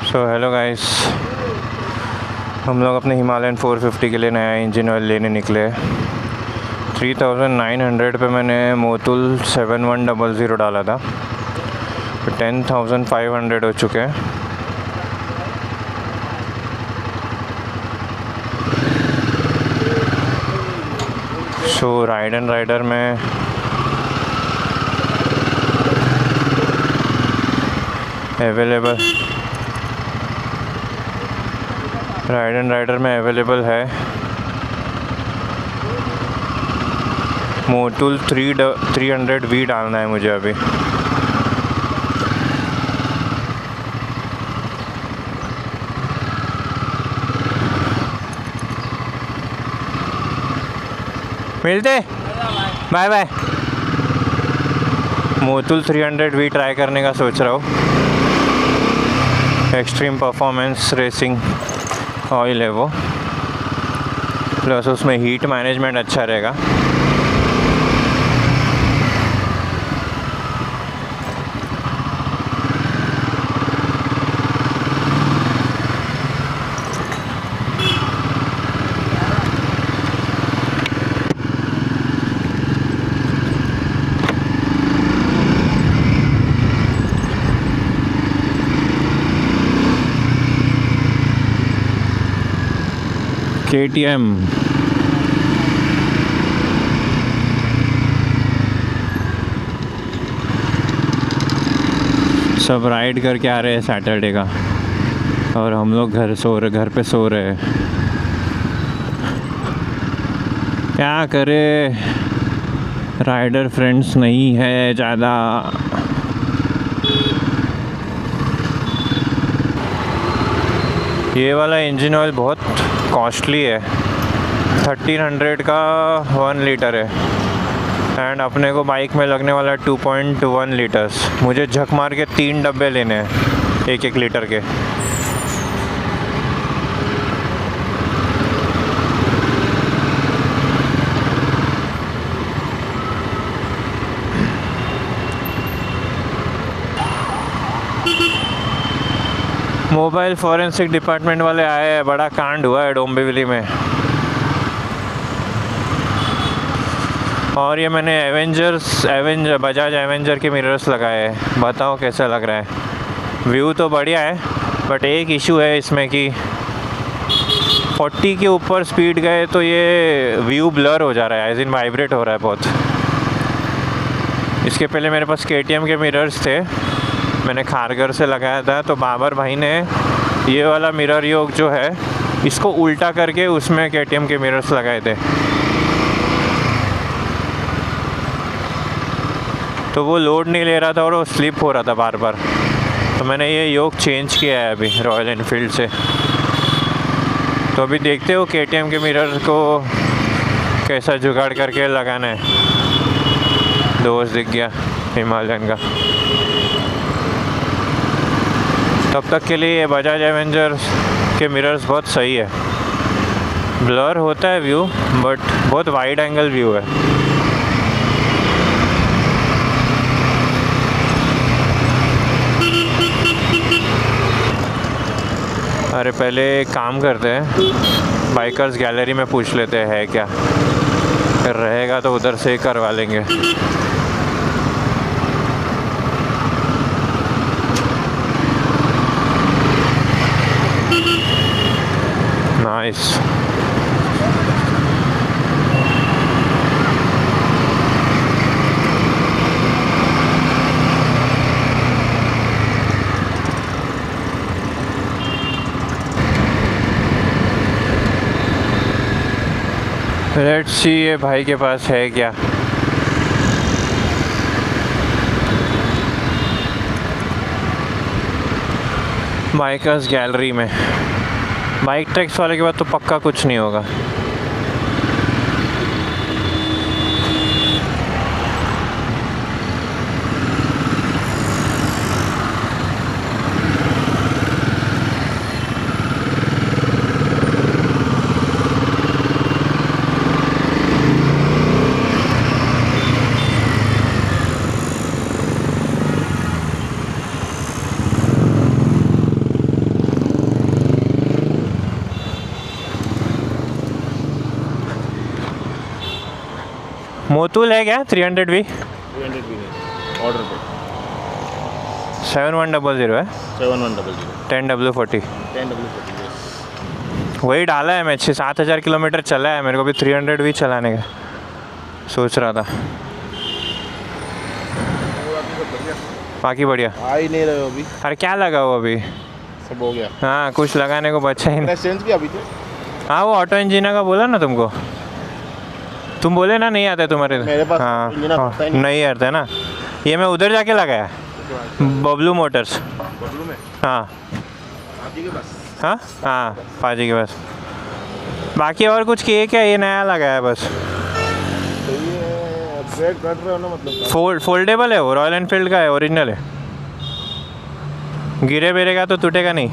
So hello guys, हम लोग अपने हिमालयन 450 के लिए नया इंजन ऑयल लेने निकले। 3900 पे मैंने मोटुल 7100 डाला था, तो 10,500 हो चुके हैं। सो राइड एंड राइडर में अवेलेबल है मोटुल 300V डालना है मुझे अभी। मिलते bye bye. Motul 300V try करने का सोच रहा हूँ। एक्सट्रीम परफॉर्मेंस रेसिंग ऑयल है वो, प्लस उसमें हीट मैनेजमेंट अच्छा रहेगा। KTM सब राइड करके आ रहे हैं सैटरडे का, और हम लोग घर पे सो रहे हैं। क्या करे, राइडर फ्रेंड्स नहीं है ज़्यादा। ये वाला इंजन ऑयल बहुत कॉस्टली है, 1300 का 1 लीटर है, एंड अपने को बाइक में लगने वाला 2.1 लीटर्स। मुझे झक मार के 3 डब्बे लेने हैं 1-1 लीटर के। मोबाइल फॉरेंसिक डिपार्टमेंट वाले आए हैं, बड़ा कांड हुआ है डोंबिवली में। और ये मैंने बजाज एवेंजर के मिरर्स लगाए हैं, बताओ कैसा लग रहा है। व्यू तो बढ़िया है, बट एक इशू है इसमें कि 40 के ऊपर स्पीड गए तो ये व्यू ब्लर हो जा रहा है, एज इन वाइब्रेट हो रहा है बहुत। इसके पहले मेरे पास KTM के मिरर्स थे, मैंने खारगर से लगाया था, तो बाबर भाई ने ये वाला मिरर योग जो है इसको उल्टा करके उसमें KTM के मिरर्स लगाए थे, तो वो लोड नहीं ले रहा था और वो स्लिप हो रहा था बार बार। तो मैंने ये योग चेंज किया है अभी रॉयल एनफील्ड से। तो अभी देखते हो KTM के मिरर को कैसा जुगाड़ करके लगाना है। दोस्त दिख गया हिमालयन का। तब तक के लिए ये बजाज एवेंजर के मिरर्स बहुत सही है। ब्लर होता है व्यू, बट बहुत वाइड एंगल व्यू है। अरे पहले एक काम करते हैं, बाइकर्स गैलरी में पूछ लेते हैं क्या, फिर रहेगा तो उधर से ही करवा लेंगे। नाइस। लेट्स सी ये भाई के पास है क्या। बाइकर्स गैलरी में बाइक ट्रैक्स वाले के बाद तो पक्का कुछ नहीं होगा। मोतुल है क्या 300V? 300 भी नहीं, ऑर्डर पे 7100 है, 7100 10W40 10W40 yes। वही डाला है मैं। 6-7 हज़ार किलोमीटर चला है, मेरे को भी 300V चलाने का सोच रहा था। बाकी बढ़िया। आ ही नहीं रहे हो अभी, अरे क्या लगा हो अभी? सब हो गया। हाँ कुछ लगाने को बचा ही नहीं। चेंज किया अभी तो। हाँ वो ऑटो इंजीना का बोला ना तुमको, तुम बोले ना नहीं आता है तुम्हारे। मेरे पास हाँ इंजीना आता ही नहीं। नहीं आता है ना, ये मैं उधर जाके लगाया बबलू मोटर्स। बबलू में हाँ आप के पास। हाँ हाँ पाजी के पास। बाकी और कुछ किए क्या, ये नया लगाया है बस। तो ये अपग्रेड कर रहे हो ना, मतलब फोल्डेबल है वो, रॉयल एनफील्ड का है, ओरिजिनल है। गिरे बेरेगा तो टूटेगा नहीं।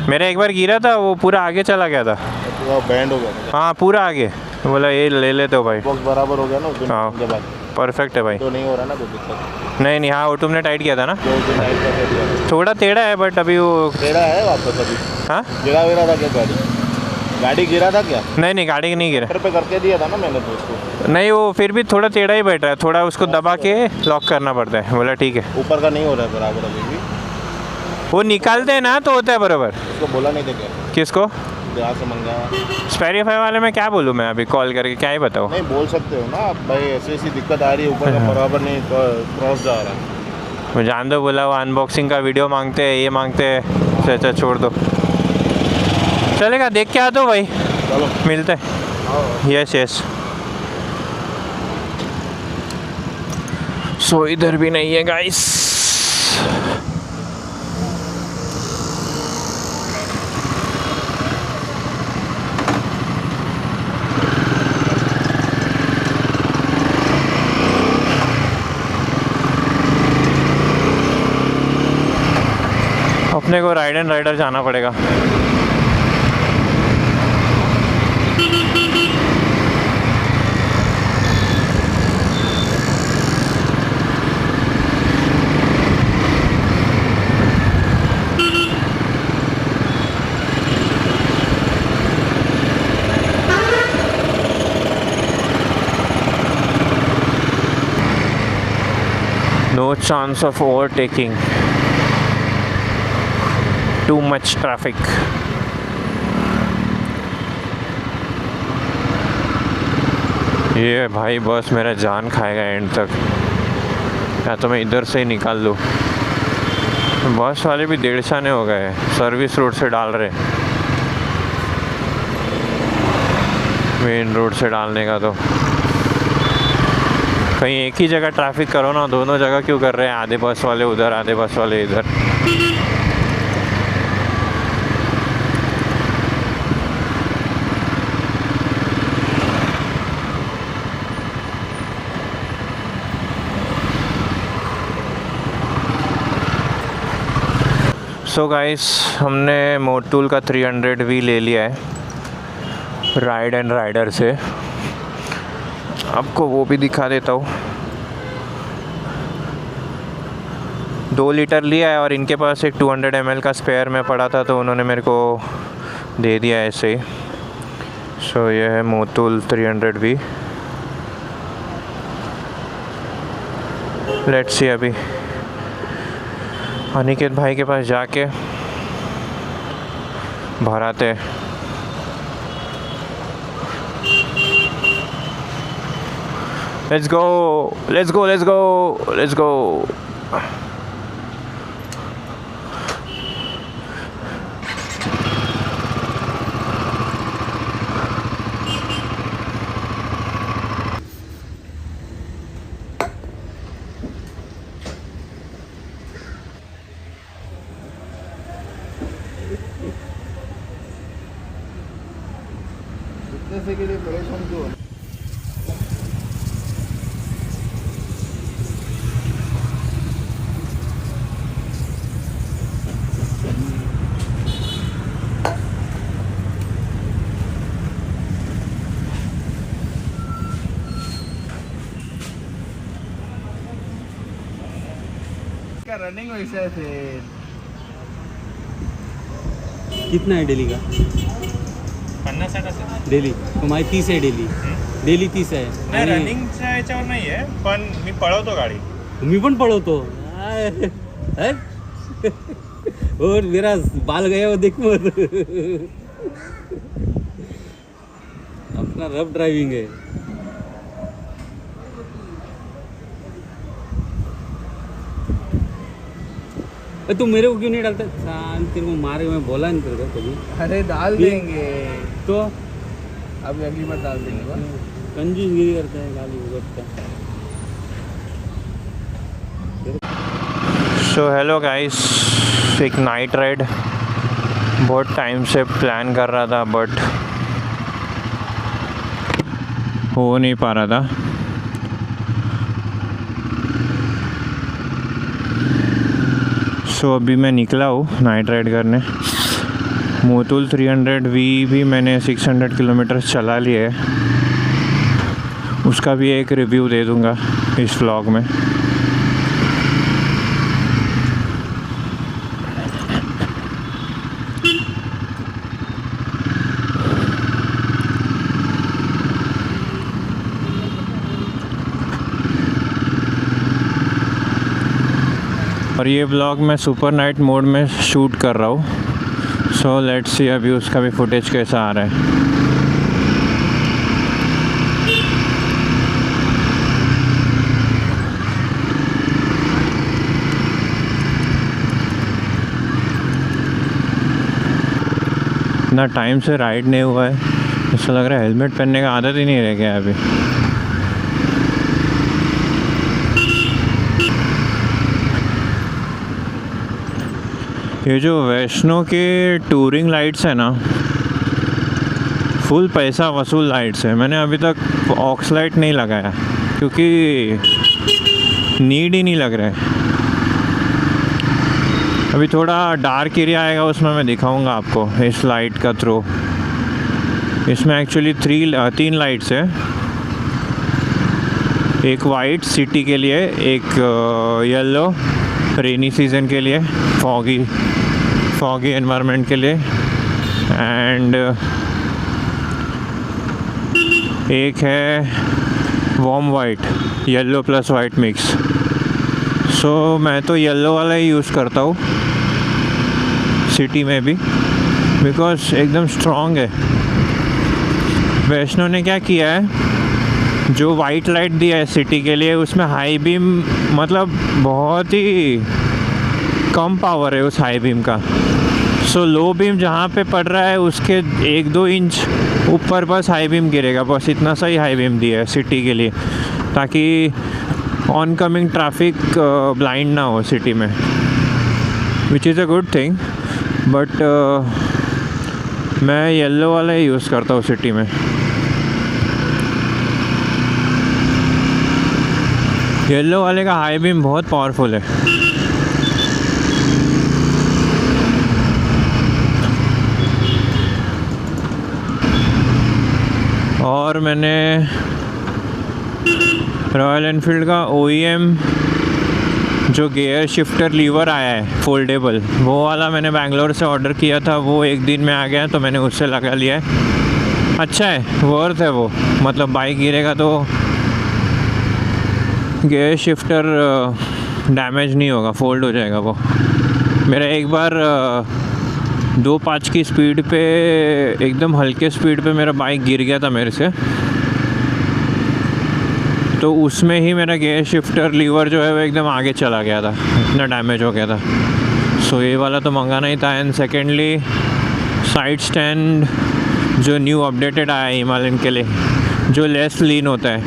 मेरा एक बार गिरा था, वो पूरा आगे चला गया था। तो बैंड हो गया। हाँ पूरा आगे। बोला ये ले लेते हो भाई। बॉक्स बराबर हो गया ना उस दिन हाँ। के बाद। परफेक्ट है भाई। तो नहीं हो रहा ना कोई दिक्कत। नहीं हाँ वो तुमने टाइट किया था ना, जो टाइट कर दिया थोड़ा टेढ़ा है बट अभी वो। टेढ़ा है वापस अभी। हाँ गिरा विरा था क्या गाड़ी गिरा था क्या? नहीं गाड़ी नहीं गिरा। घर पे करके दिया था ना मैंने तो उसको। नहीं वो फिर भी थोड़ा टेढ़ा ही बैठ रहा है, थोड़ा उसको दबा के लॉक करना पड़ता है। बोला ठीक है। ऊपर का नहीं हो रहा है बराबर अभी भी। वो निकालते हैं ना तो होता है बराबर। उसको बोला नहीं था क्या? किसको? जहाँ से मंगाया। स्पेरीफाई वाले में क्या बोलूँ मैं अभी कॉल करके, क्या ही बताऊँ? नहीं बोल सकते हो ना आप भाई, ऐसी दिक्कत आ रही है, ऊपर का बराबर नहीं क्रॉस जा रहा है। मैं जान दो, बोला वो अनबॉक्सिंग का वीडियो मांगते हैं, ये मांगते हैं। अच्छा छोड़ दो, चलेगा देख के आ दो भाई, चलो मिलते हैं। Yes yes. सो इधर भी नहीं है गाइस। अपने को राइड एंड राइडर जाना पड़ेगा। No chance of overtaking. Too much traffic. ये भाई बस मेरा जान खाएगा एंड तक, या तो मैं इधर से ही निकाल लूँ। बस वाले भी 1.5 आने हो गए, सर्विस रोड से डाल रहे, मेन रोड से डालने का। तो कहीं एक ही जगह ट्रैफिक करो ना, दोनों जगह क्यों कर रहे हैं? आधे बस वाले उधर, आधे बस वाले इधर। सो गाइस हमने मोटूल का 300V ले लिया है राइड एंड राइडर से। आपको वो भी दिखा देता हूँ। 2 लीटर लिया है और इनके पास एक 200 ml का स्पेयर में पड़ा था, तो उन्होंने मेरे को दे दिया ऐसे ही। सो ये है मोटूल 300V। लेट्स सी अभी अनिकेत भाई के पास जाके भराते। Let's go let's go let's go let's go. इतने से के लिए परेशान क्यों? क्या रनिंग वैसे है? कितना है डेली का? 50-60 असेल डेली माझी 30 आहे डेली 30 आहे नाही आणि रनिंगच्या याच्यावर नाही आहे पण मी पळवतो गाडी मी पण पळवतो और मेरा बाल गया वो देख मत अपना रफ ड्राइविंग है तू मेरे को क्यों नहीं डालता शांत तेरे को मारे मैं बोला नहीं तेरे को कभी अरे डाल देंगे तो अब अगली बार डाल देंगे कंजूसगिरी करता है गाली उगटता सो हेलो गाइस एक नाइट राइड बहुत टाइम से प्लान कर रहा था बट हो नहीं पा रहा था सो अभी मैं निकला हूँ नाइट राइड करने मोतुल 300V भी मैंने 600 किलोमीटर चला लिया है उसका भी एक रिव्यू दे दूँगा इस व्लॉग में और ये व्लॉग मैं सुपर नाइट मोड में शूट कर रहा हूँ सो लेट्स सी अभी उसका भी फुटेज कैसा आ रहा है इतना टाइम से राइड नहीं हुआ है ऐसा लग रहा है हेलमेट पहनने का आदत ही नहीं रह गया अभी ये जो वैष्णो के टूरिंग लाइट्स है ना फुल पैसा वसूल लाइट्स है मैंने अभी तक ऑक्स लाइट नहीं लगाया क्योंकि नीड ही नहीं लग रहा है अभी थोड़ा डार्क एरिया आएगा उसमें मैं दिखाऊंगा आपको इस लाइट का थ्रो इसमें एक्चुअली 3 लाइट्स है एक वाइट सिटी के लिए एक येलो रेनी सीज़न के लिए फॉगी एनवायरनमेंट के लिए एंड एक है warm white yellow plus white mix so मैं तो येलो वाला ही यूज़ करता हूँ सिटी में भी बिकॉज एकदम स्ट्रॉन्ग है वैष्णो ने क्या किया है जो वाइट लाइट दिया है सिटी के लिए उसमें हाई बीम मतलब बहुत ही कम पावर है उस हाई बीम का सो लो बीम जहाँ पे पड़ रहा है उसके 1-2 इंच ऊपर बस हाई बीम गिरेगा बस इतना सा ही हाई बीम दिया है सिटी के लिए ताकि ऑन कमिंग ट्रैफिक ब्लाइंड ना हो सिटी में which is a good thing but मैं येलो वाला ही यूज़ करता हूँ सिटी में येलो वाले का हाई बीम बहुत पावरफुल है और मैंने रॉयल एनफील्ड का OEM जो गियर शिफ्टर लीवर आया है फोल्डेबल वो वाला मैंने बैंगलोर से ऑर्डर किया था वो एक दिन में आ गया तो मैंने उससे लगा लिया है अच्छा है वर्थ है वो मतलब बाइक गिरेगा तो गियर शिफ्टर डैमेज नहीं होगा फोल्ड हो जाएगा वो मेरा एक बार 2.5 की स्पीड पे एकदम हल्के स्पीड पे मेरा बाइक गिर गया था मेरे से तो उसमें ही मेरा गियर शिफ्टर लीवर जो है वो एकदम आगे चला गया था इतना डैमेज हो गया था सो ये वाला तो मंगाना ही था एंड सेकेंडली साइड स्टैंड जो न्यू अपडेटेड आया है हिमालयन के लिए जो लेस लीन होता है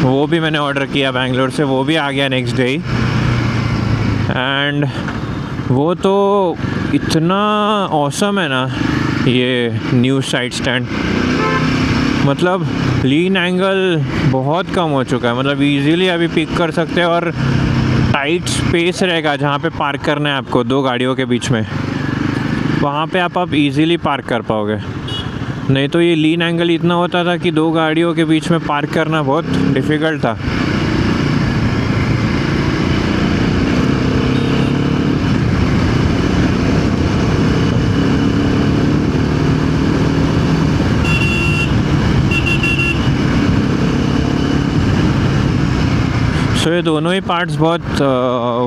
वो भी मैंने ऑर्डर किया बैंगलोर से वो भी आ गया नेक्स्ट डे एंड वो तो इतना ऑसम है ना ये न्यू साइड स्टैंड मतलब लीन एंगल बहुत कम हो चुका है मतलब इजीली अभी पिक कर सकते हैं और टाइट स्पेस रहेगा जहाँ पे पार्क करना है आपको 2 गाड़ियों के बीच में वहाँ पे आप इजीली पार्क कर पाओगे नहीं तो ये लीन एंगल इतना होता था कि 2 गाड़ियों के बीच में पार्क करना बहुत डिफ़िकल्ट था सो ये दोनों ही पार्ट्स बहुत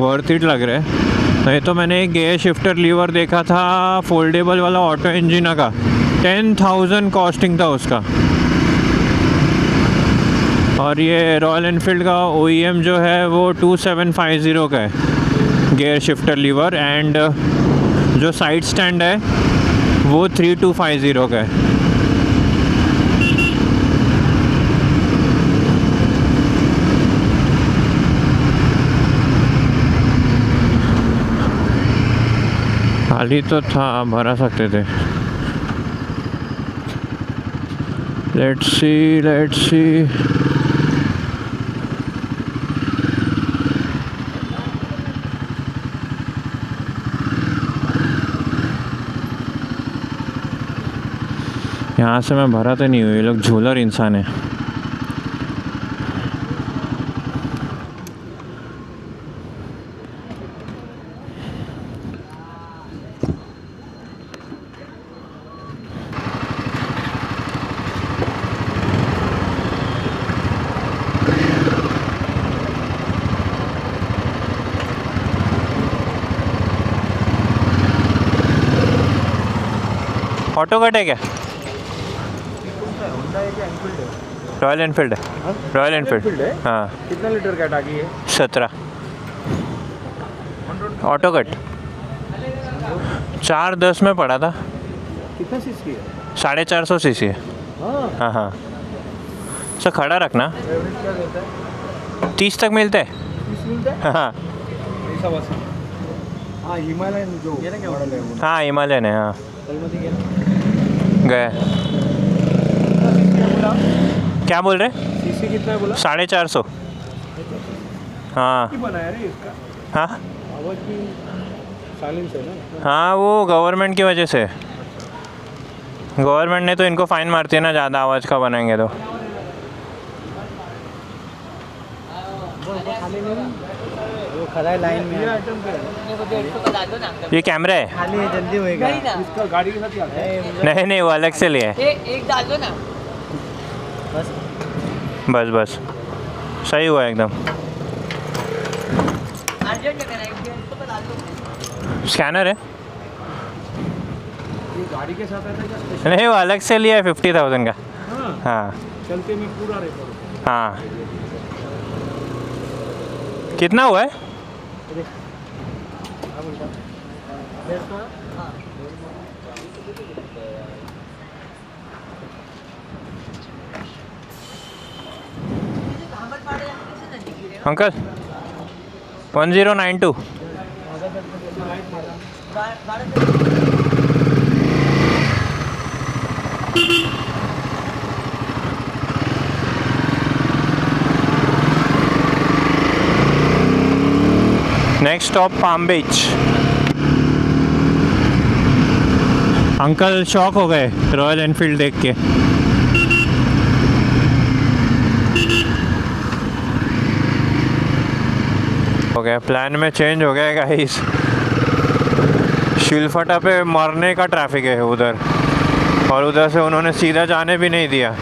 वर्थ इट लग रहे हैं। नहीं तो मैंने एक गेयर शिफ्टर लीवर देखा था फोल्डेबल वाला ऑटो इंजिना का, 10,000 कॉस्टिंग था उसका। और ये रॉयल एनफील्ड का OEM जो है वो 2750 का है गेयर शिफ्टर लीवर, एंड जो साइड स्टैंड है वो 3250 का है। खाली तो था, भरा सकते थे। Let's see. यहाँ से मैं भरा तो नहीं हुई, ये लोग झूलर इंसान है। ऑटो कट है क्या? रॉयल एनफील्ड है। रॉयल एनफील्ड है? हाँ। कितना लीटर का टाकी है? 17। ऑटो कट 410 में पड़ा था। कितना सीसी है? 450 सीसी है। हाँ हाँ। सर खड़ा रखना। एवरेज क्या देता है? 30 तक मिलते हैं। 30 मिलता है? हाँ ऐसा बस। हाँ हिमालयन जो मॉडल है वो। हाँ हिमालयन है। हाँ अलमती गया गए। क्या बोल रहे? सीसी कितना है बोला? 450। हाँ बनाया रे इसका। हाँ आवाज की साइलेंस है ना? हाँ, वो गवर्नमेंट की वजह से। गवर्नमेंट ने तो इनको फाइन मारती है ना, ज़्यादा आवाज़ का बनाएंगे तो। वो खड़ा है लाइन में। ये कैमरा है? खाली है, जल्दी होएगा। इसका गाड़ी के साथ ही आता है। नहीं नहीं, वो अलग से लिए। एक डाल दो ना। बस बस सही हुआ एकदम। अर्जेंट करना है, इसको बता दो। स्कैनर है? ये गाड़ी के साथ आता है क्या? नहीं, वो अलग से लिया है 50,000 का। हाँ चलते में पूरा रेट। हाँ। कितना हुआ है? अंकल 1092। नेक्स्ट स्टॉप पाम बीच। अंकल शॉक हो गए रॉयल एनफील्ड देख के। हो गया, प्लान में चेंज हो गया गाइस। शिलफटा पे मरने का ट्रैफिक है उधर, और उधर से उन्होंने सीधा जाने भी नहीं दिया।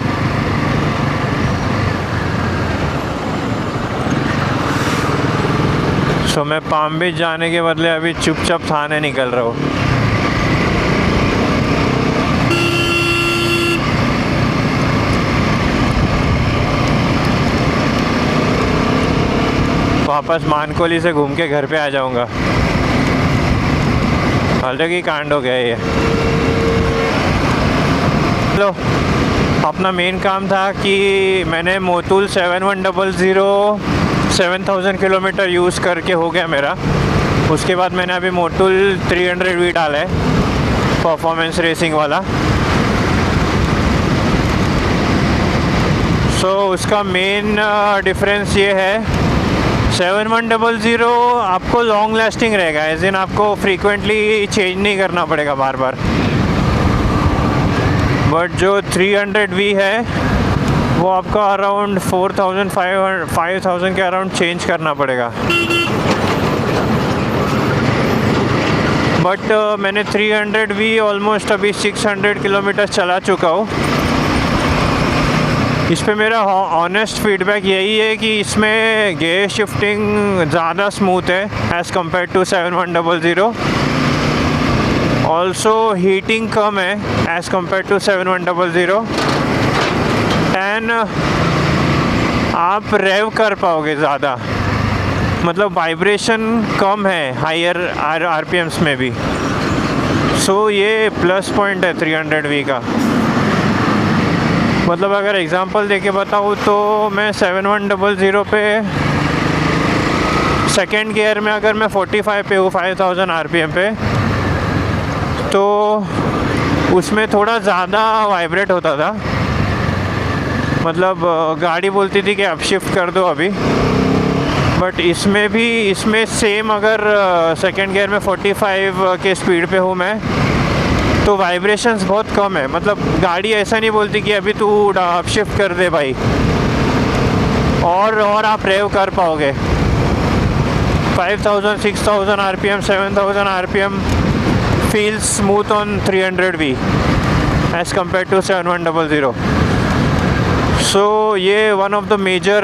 सो मैं पाम बीच जाने के बदले अभी चुपचाप थाने निकल रहा हूँ। वापस मानकोली से घूम के घर पे आ जाऊंगा। अलग ही कांड हो गया ये। चलो, अपना मेन काम था कि मैंने मोटूल 7100 7000 किलोमीटर यूज़ करके हो गया मेरा। उसके बाद मैंने अभी मोटूल 300V डाला है, परफॉर्मेंस रेसिंग वाला। सो उसका मेन डिफरेंस ये है, 7100 आपको लॉन्ग लास्टिंग रहेगा, एज इन आपको फ्रीक्वेंटली चेंज नहीं करना पड़ेगा बार बार। बट जो 300V है वो आपको अराउंड 5000 के अराउंड चेंज करना पड़ेगा। बट मैंने 300V ऑलमोस्ट अभी 600 किलोमीटर चला चुका हूँ। इस पे मेरा ऑनेस्ट फीडबैक यही है कि इसमें गियर शिफ्टिंग ज़्यादा स्मूथ है as compare to 7100। Also heating कम है एज़ कम्पेयर टू 7100 एंड आप रेव कर पाओगे ज़्यादा, मतलब वाइब्रेशन कम है हायर आरपीएम्स में भी। सो ये प्लस पॉइंट है 300V का। मतलब अगर एग्ज़ाम्पल देके बताऊँ तो मैं 7100 पे सेकेंड गियर में अगर मैं 45 पे हूँ 5000 आरपीएम पे, तो उसमें थोड़ा ज़्यादा वाइब्रेट होता था। मतलब गाड़ी बोलती थी कि अब शिफ्ट कर दो अभी। बट इसमें सेम अगर सेकेंड गियर में 45 के स्पीड पे हूँ मैं, तो वाइब्रेशंस बहुत कम है। मतलब गाड़ी ऐसा नहीं बोलती कि अभी तू अब शिफ्ट कर दे भाई, और आप रेव कर पाओगे। 5000 6000 RPM 7000 RPM feels smooth on 300V as compared to 7100। So ये one of the major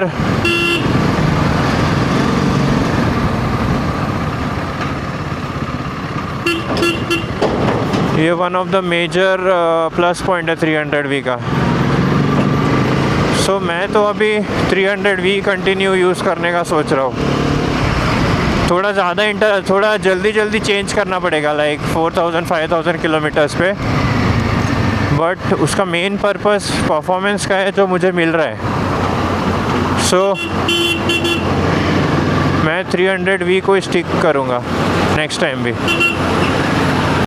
plus point है 300V का। सो मैं तो अभी 300V कंटिन्यू यूज़ करने का सोच रहा हूँ। थोड़ा जल्दी चेंज करना पड़ेगा, लाइक 4000-5000 किलोमीटर्स पे। बट उसका मेन पर्पस परफॉर्मेंस का है जो मुझे मिल रहा है। सो मैं 300V को स्टिक करूँगा नेक्स्ट टाइम भी।